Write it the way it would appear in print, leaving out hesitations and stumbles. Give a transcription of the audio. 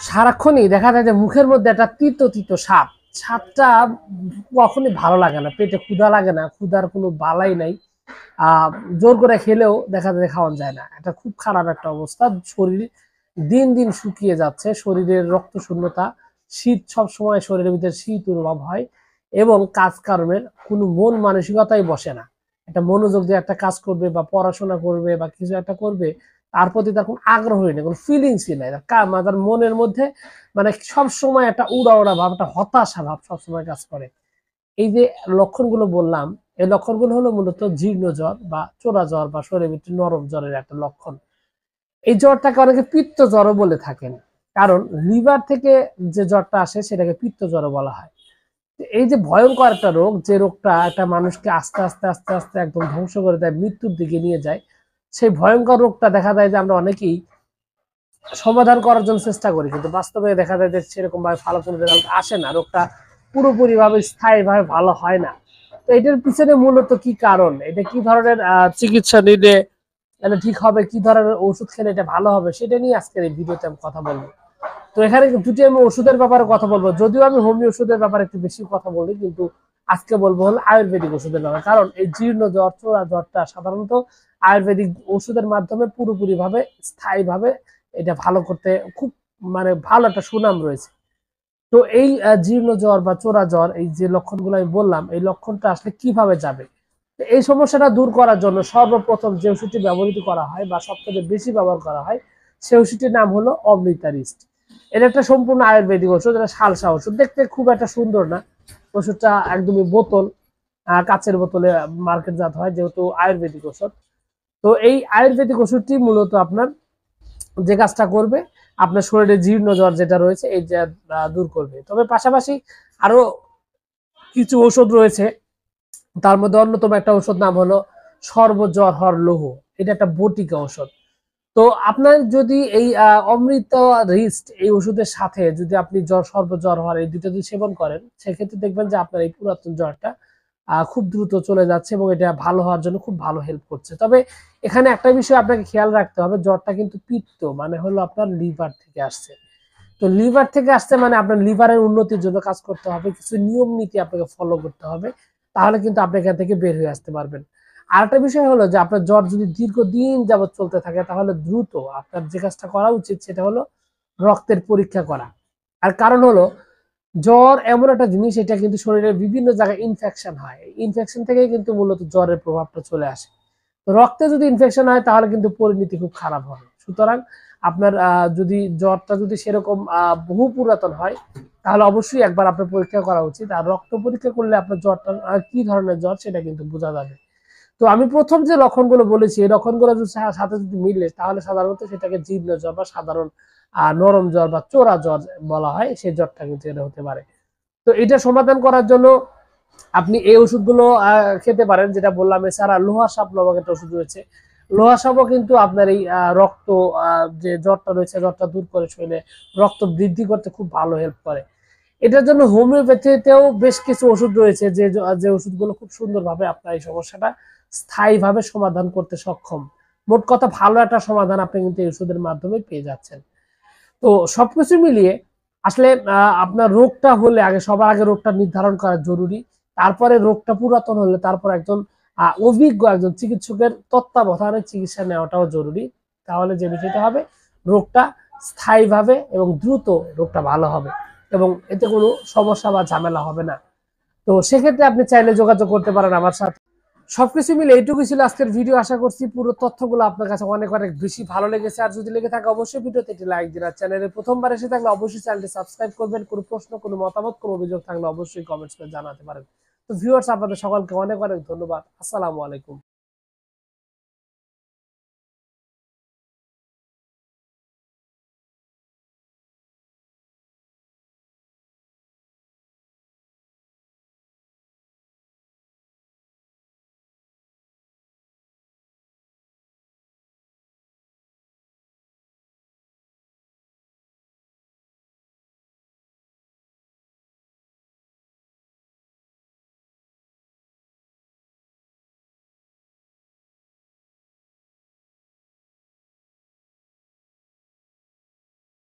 সারাক্ষণই দেখা যায় যে মুখের মধ্যে একটা তিতো তিতো স্বাদ, স্বাদটা কখনই ভালো লাগে না, পেটে ক্ষুধা লাগে না, ক্ষুধার কোনো বালাই নাই। আহ জোর করে খেলেও দেখা যায় খাওয়া যায় না, এটা খুব খারাপ একটা অবস্থা। শরীর দিন দিন শুকিয়ে যাচ্ছে, শরীরের রক্ত শূন্যতা, শীত সব সময় শরীরের ভিতরে শীত অনুভব হয় এবং কাজকর্মের কোনো মন মানসিকতাই বসে না। একটা মনোযোগ দিয়ে একটা কাজ করবে বা পড়াশোনা করবে বা কিছু একটা করবে, তার প্রতি তার কোনো আগ্রহই নেই, কোনো ফিলিংসই নাই, তার মনের মধ্যে মানে সব সময় একটা উড়া উড়া ভাব, একটা হতাশা ভাব সবসময় কাজ করে। এই যে লক্ষণগুলো বললাম, এই লক্ষণগুলো হলো মূলত জীর্ণ জ্বর বা চোরা জ্বর বা শরীরের ভিতরে নরম জ্বরের একটা লক্ষণ। এই জ্বরটাকে অনেকে পিত্ত জ্বরও বলে থাকেন, কারণ লিভার থেকে যে জ্বরটা আসে সেটাকে পিত্ত জ্বরও বলা হয়। এই যে ভয়ঙ্কর একটা রোগ, যে রোগটা একটা মানুষকে আস্তে আস্তে আস্তে আস্তে একদম ধ্বংস করে দেয়, মৃত্যুর দিকে নিয়ে যায়, সেই ভয়ঙ্কর রোগটা দেখা যায় যে আমরা অনেকেই সমাধান করার জন্য চেষ্টা করি, কিন্তু বাস্তবে দেখা যায় যে সেরকম ভাবে ভালো কোনো রেজাল্ট আসে না, রোগটা পুরোপুরি ভাবে স্থায়ী ভাবে ভালো হয় না। তো এটার পিছনে মূলত কি কারণ, এটা কি ধরনের চিকিৎসা নিলে এটা ঠিক হবে, কি ধরনের ওষুধ খেলে এটা ভালো হবে, সেটা নিয়ে আজকের এই ভিডিওতে আমি কথা বলবো। তো এখানে দুটি আমি ওষুধের ব্যাপারে কথা বলবো, যদিও আমি হোমিও ওষুধের ব্যাপারে একটু বেশি কথা বলি, কিন্তু আজকে বলবো হলো আয়ুর্বেদিক ওষুধের ব্যাপারে। কারণ এই জীর্ণ জ্বর চোরা জ্বরটা সাধারণত আয়ুর্বেদিক ওষুধের মাধ্যমে পুরোপুরি ভাবে স্থায়ী ভাবে এটা ভালো করতে খুব মানে ভালো একটা সুনাম রয়েছে। তো এই জীর্ণ জ্বর বা চোরা জ্বর, এই যে লক্ষণগুলো আমি বললাম, এই লক্ষণটা আসলে কিভাবে যাবে, এই সমস্যাটা দূর করার জন্য সর্বপ্রথম যে ওষুধটি ব্যবহৃত করা হয় বা সবথেকে বেশি ব্যবহার করা হয়, সেই ওষুধটির নাম হলো অমৃতারিস্ট। এটা একটা সম্পূর্ণ আয়ুর্বেদিক ওষুধ, এটা সালসা ওষুধ, দেখতে খুব একটা সুন্দর না। ওষুধটা একদমই বোতল, কাচের বোতলে মার্কেটজাত হয়, যেহেতু আয়ুর্বেদিক ওষুধ। তো এই আয়ুর্বেদিক ওষুধটি মূলত আপনার যে কাজটা করবে, আপনার শরীরে জীর্ণ জ্বর যেটা রয়েছে এই যে দূর করবে। তবে পাশাপাশি আরো কিছু ঔষধ রয়েছে, তার মধ্যে অন্যতম একটা ওষুধ নাম হলো সর্বজ্বর হর লৌহ। এটা একটা বটিকা ওষুধ। তো আপনার যদি এই অমৃত রিস্ট এই ওষুধের সাথে যদি আপনি সর্বজ্বর হওয়ার এই দুটো যদি সেবন করেন, সেক্ষেত্রে দেখবেন যে আপনার এই পুরাতন জ্বরটা খুব দ্রুত চলে যাচ্ছে এবং এটা ভালো হওয়ার জন্য খুব ভালো হেল্প করছে। তবে এখানে একটা বিষয় আপনাকে খেয়াল রাখতে হবে, জ্বরটা কিন্তু পিত্ত, মানে হলো আপনার লিভার থেকে আসছে। তো লিভার থেকে আসছে মানে আপনার লিভারের উন্নতির জন্য কাজ করতে হবে, কিছু নিয়ম নীতি আপনাকে ফলো করতে হবে, তাহলে কিন্তু আপনি এখান থেকে বের হয়ে আসতে পারবেন। আরেকটা বিষয় হলো যে আপনার জ্বর যদি দীর্ঘদিন যাবৎ চলতে থাকে, তাহলে দ্রুত আপনার যে কাজটা করা উচিত সেটা হলো রক্তের পরীক্ষা করা। আর কারণ হলো জ্বর এমন একটা জিনিস, এটা কিন্তু শরীরের বিভিন্ন জায়গায় ইনফেকশন হয়, ইনফেকশন থেকেই কিন্তু মূলত জ্বরের প্রভাবটা চলে আসে। তো রক্তে যদি ইনফেকশন হয় তাহলে কিন্তু পরিণতি খুব খারাপ হবে। সুতরাং আপনার যদি জ্বরটা যদি সেরকম বহু পুরাতন হয়, তাহলে অবশ্যই একবার আপনার পরীক্ষা করা উচিত। আর রক্ত পরীক্ষা করলে আপনার জ্বরটা কি ধরনের জ্বর সেটা কিন্তু বোঝা যাবে। তো আমি প্রথম যে লক্ষণগুলো বলেছি, এই লক্ষণগুলো যদি সাথে যদি মিলে, তাহলে সাধারণত সেটাকে জীর্ণ জ্বর বা সাধারণ নরম জ্বর বা চোরা জ্বর বলা হয়, সেই জ্বরটা কিন্তু এটা হতে পারে। তো এটা সমাধান করার জন্য আপনি এই ওষুধগুলো খেতে পারেন, যেটা বললাম। এছাড়া লোহা সাপ নামক একটা ওষুধ রয়েছে, লোহা সাপও কিন্তু আপনার এই রক্ত যে জ্বরটা রয়েছে, জ্বরটা দূর করে শরীরে রক্ত বৃদ্ধি করতে খুব ভালো হেল্প করে। এটার জন্য হোমিওপ্যাথিতেও বেশ কিছু ওষুধ রয়েছে, যে যে ওষুধগুলো খুব সুন্দরভাবে আপনার এই সমস্যাটা স্থায়ীভাবে সমাধান করতে সক্ষম। মোট কথা ভালো একটা সমাধান আপনি কিন্তু এই ওষুধের মাধ্যমে পেয়ে যাচ্ছেন। তো সবকিছু মিলিয়ে আসলে আপনার রোগটা হলে আগে, সবার আগে রোগটা নির্ধারণ করা জরুরি। তারপরে রোগটা পুরাতন হলে তারপর একজন অভিজ্ঞ একজন চিকিৎসকের তত্ত্বাবধানে চিকিৎসা নেওয়াটাও জরুরি। তাহলে যে বিষয়টা হবে, রোগটা স্থায়ীভাবে এবং দ্রুত রোগটা ভালো হবে এবং এতে কোনো সমস্যা বা ঝামেলা হবে না। তো সেক্ষেত্রে আপনি চাইলে যোগাযোগ করতে পারেন আমার সাথে। সবকিছু মিলে এইটুকুই ছিল আজকের ভিডিও। আশা করছি পুরো তথ্যগুলো আপনার কাছে অনেক অনেক বেশি ভালো লেগেছে। আর যদি লেগে থাকে অবশ্যই ভিডিওতে একটি লাইক দিন। আর চ্যানেলে প্রথমবার এসে থাকলে অবশ্যই চ্যানেলটি সাবস্ক্রাইব করবেন। কোনো প্রশ্ন, কোনো মতামত, কোনো অভিযোগ থাকলে অবশ্যই কমেন্টস করে জানাতে পারেন। তো ভিউয়ার্স, আপনাদের সকলকে অনেক অনেক ধন্যবাদ। আসসালামু আলাইকুম।